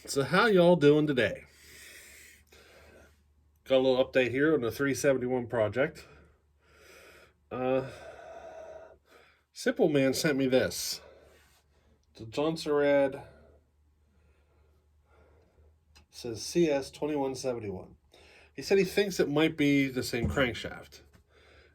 So how y'all doing today? Got a little update here on the 371 project. Uh, Simple Man sent me this. The Johnson Red says CS 2171. He said he thinks it might be the same crankshaft.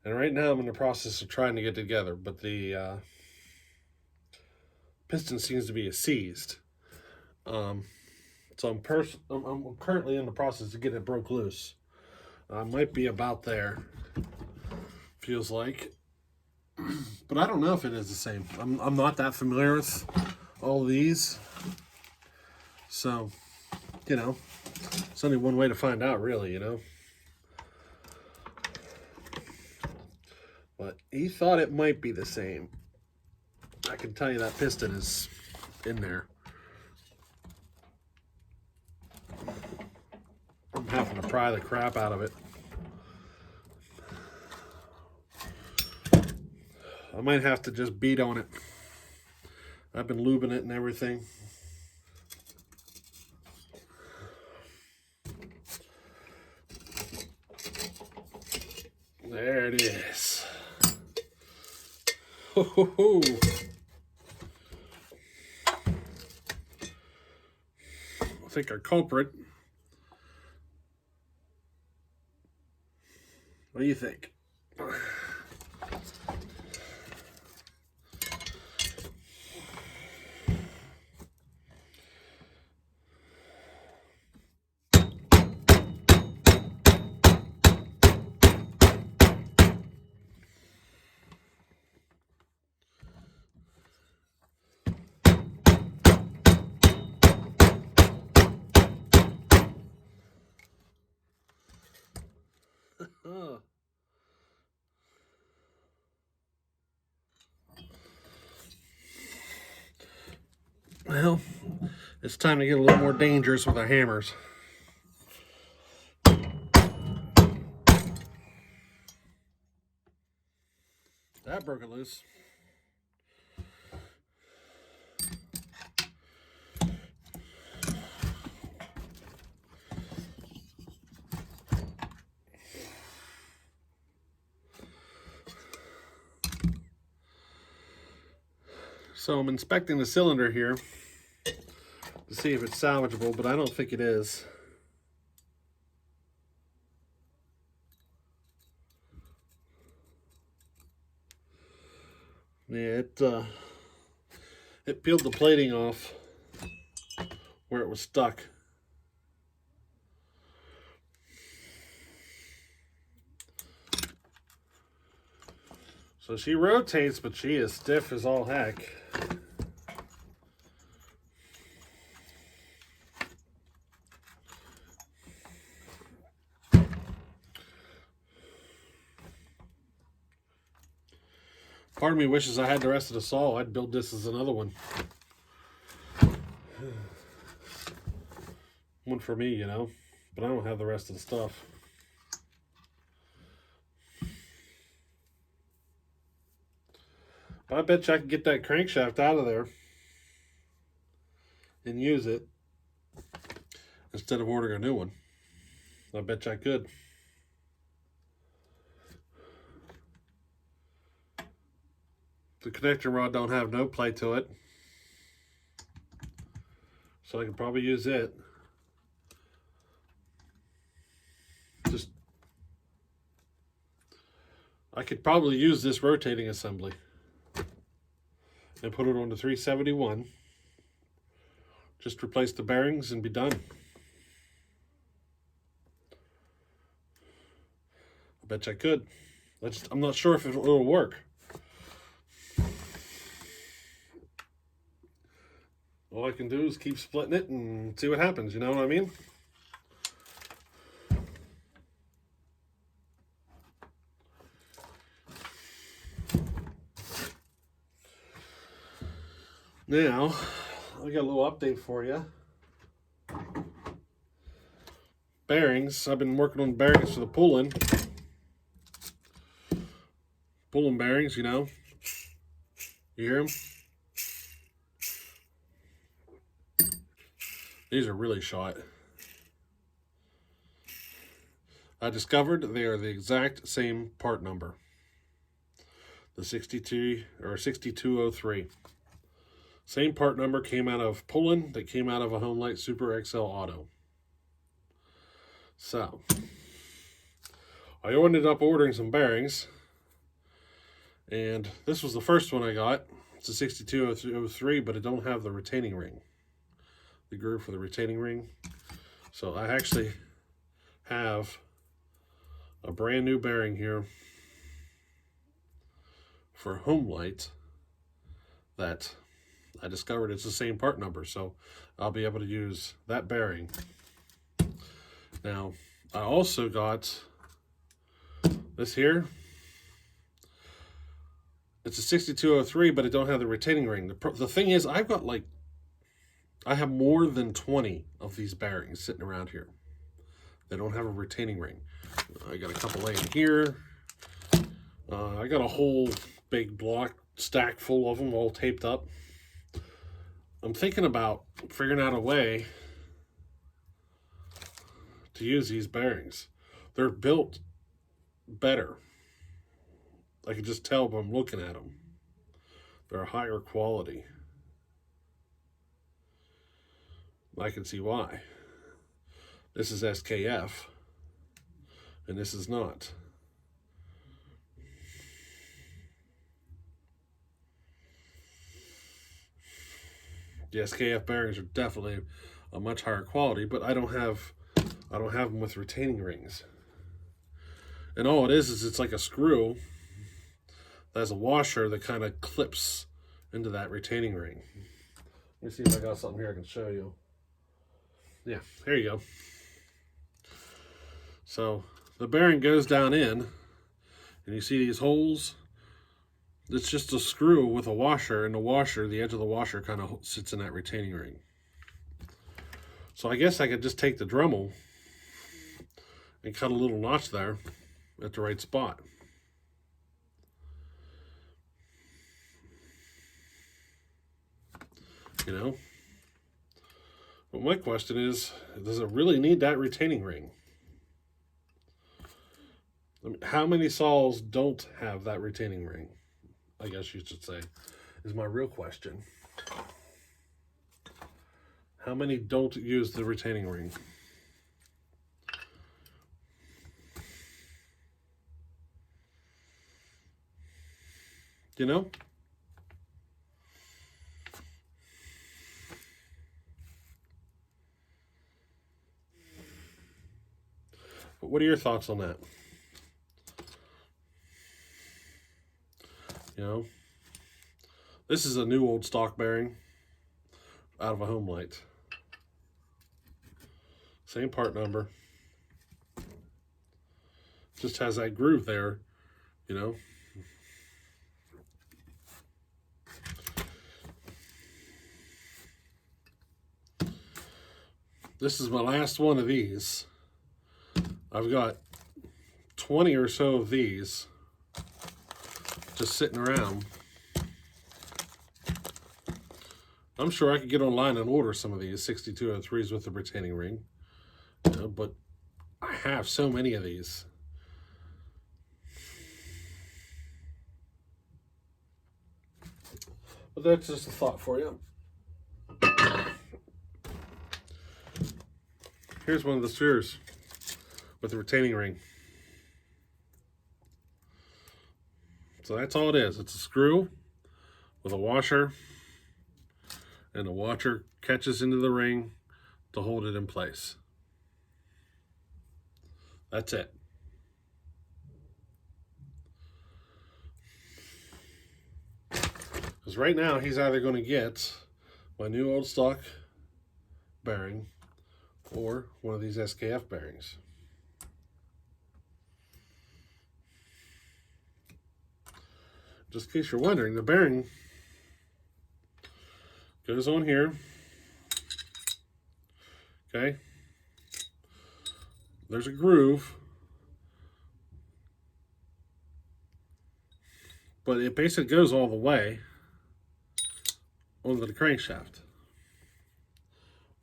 And right now I'm in the process of trying to get it together, but the piston seems to be seized. So I'm currently in the process of getting it broke loose. Might be about there. Feels like. But I don't know if it is the same. I'm not that familiar with all these. So, it's only one way to find out, really. But he thought it might be the same. I can tell you that piston is in there. I'm having to pry the crap out of it. I might have to just beat on it. I've been lubing it and everything. There it is. Ho, ho, ho. I think our culprit. What do you think? Well, it's time to get a little more dangerous with our hammers. That broke it loose. So I'm inspecting the cylinder here to see if it's salvageable, but I don't think it is. Yeah, it peeled the plating off where it was stuck. So she rotates, but she is stiff as all heck. Part of me wishes I had the rest of the saw. I'd build this as another one. One for me, but I don't have the rest of the stuff. But I bet you I could get that crankshaft out of there and use it instead of ordering a new one. I bet you I could. The connector rod don't have no play to it, so I could probably use it. I could probably use this rotating assembly and put it on the 371. Just replace the bearings and be done. I bet you I could. I'm not sure if it'll work. All I can do is keep splitting it and see what happens, you know what I mean? Now, I got a little update for you. Bearings. I've been working on bearings for the Poulan. Poulan bearings, You hear them? These are really shot. I discovered they are the exact same part number. The 62 or 6203. Same part number, came out of Poulan, that came out of a Homelight Super XL Auto. So, I ended up ordering some bearings, and this was the first one I got. It's a 6203, but it don't have the retaining ring, the groove for the retaining ring. So I actually have a brand new bearing here for Homelight that I discovered it's the same part number, so I'll be able to use that bearing. Now, I also got this here. It's a 6203, but it don't have the retaining ring. The thing is, I have more than 20 of these bearings sitting around here. They don't have a retaining ring. I got a couple laying here. I got a whole big block stack full of them all taped up. I'm thinking about figuring out a way to use these bearings. They're built better. I can just tell by looking at them. They're higher quality. I can see why. This is SKF, and this is not. The SKF bearings are definitely a much higher quality, but I don't have them with retaining rings. And all it is it's like a screw that has a washer that kind of clips into that retaining ring. Let me see if I got something here I can show you. Yeah, there you go. So the bearing goes down in, and you see these holes. It's just a screw with a washer, and the edge of the washer kind of sits in that retaining ring. So I guess I could just take the Dremel and cut a little notch there at the right spot. You know? But my question is, does it really need that retaining ring? I mean, how many saws don't have that retaining ring? I guess you should say, is my real question. How many don't use the retaining ring? You know? But what are your thoughts on that? You know, this is a new old stock bearing out of a Homelight. Same part number. Just has that groove there, you know. This is my last one of these. I've got 20 or so of these just sitting around. I'm sure I could get online and order some of these 6203s with the retaining ring, you know, but I have so many of these. But that's just a thought for you. Here's one of the spheres with the retaining ring. So that's all it is. It's a screw with a washer, and the washer catches into the ring to hold it in place. That's it. Because right now he's either going to get my new old stock bearing or one of these SKF bearings. Just in case you're wondering, the bearing goes on here. Okay. There's a groove, but it basically goes all the way onto the crankshaft.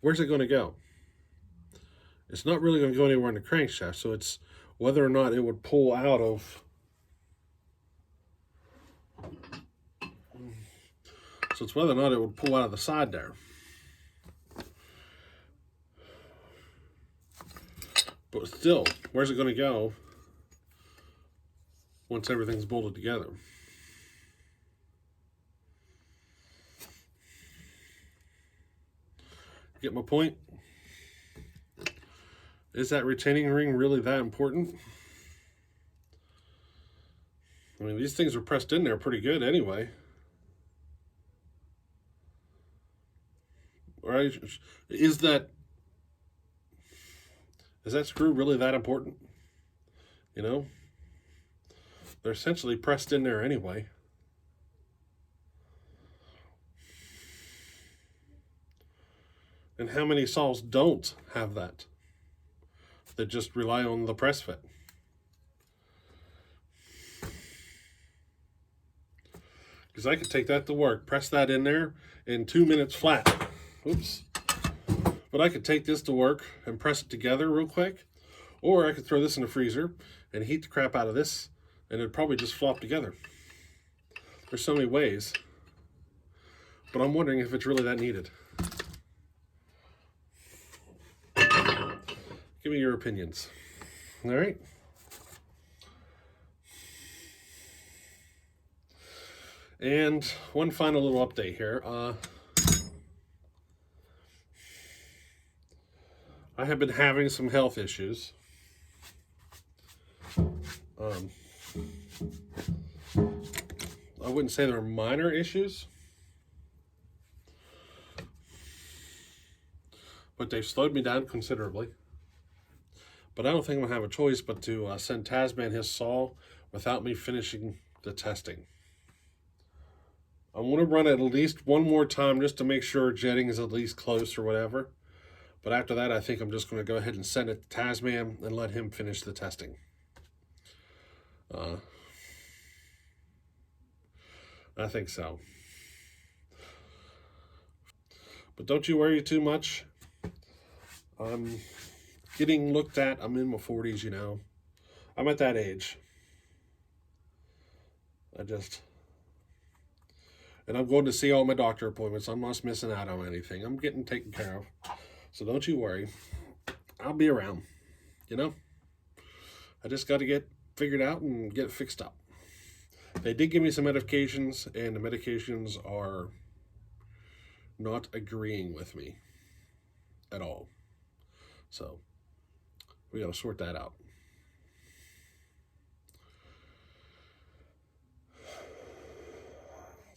where's it going to go? It's not really going to go anywhere in the crankshaft, so it's whether or not it would pull out of. So it's whether or not it would pull out of the side there. But still, where's it going to go once everything's bolted together? Get my point? Is that retaining ring really that important? I mean, these things were pressed in there pretty good anyway. Right? Is that screw really that important? You know? They're essentially pressed in there anyway. And how many saws don't have that? That just rely on the press fit. Because I could take that to work, press that in there in 2 minutes flat. Oops. But I could take this to work and press it together real quick. Or I could throw this in the freezer and heat the crap out of this, and it'd probably just flop together. There's so many ways. But I'm wondering if it's really that needed. Give me your opinions. All right. And one final little update here. I have been having some health issues. I wouldn't say they're minor issues, but they've slowed me down considerably. But I don't think I'm going to have a choice but to send Tasman his saw without me finishing the testing. I want to run it at least one more time just to make sure jetting is at least close or whatever. But after that, I think I'm just going to go ahead and send it to Tasman and let him finish the testing. I think so. But don't you worry too much. I'm getting looked at. I'm in my 40s, you know. I'm at that age. And I'm going to see all my doctor appointments. I'm not missing out on anything. I'm getting taken care of. So don't you worry. I'll be around, you know. I just got to get figured out and get it fixed up. They did give me some medications, and the medications are not agreeing with me at all. So we got to sort that out.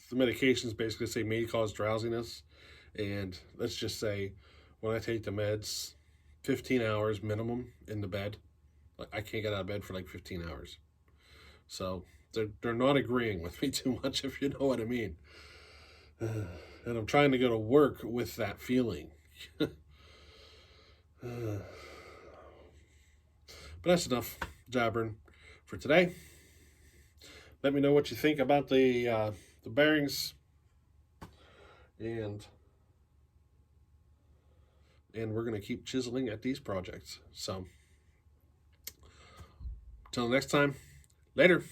The medications basically say may cause drowsiness, and let's just say when I take the meds, 15 hours minimum in the bed. Like, I can't get out of bed for like 15 hours. So they're not agreeing with me too much, if you know what I mean. And I'm trying to go to work with that feeling. But that's enough jabbering for today. Let me know what you think about the bearings, and we're going to keep chiseling at these projects. So, until next time, later.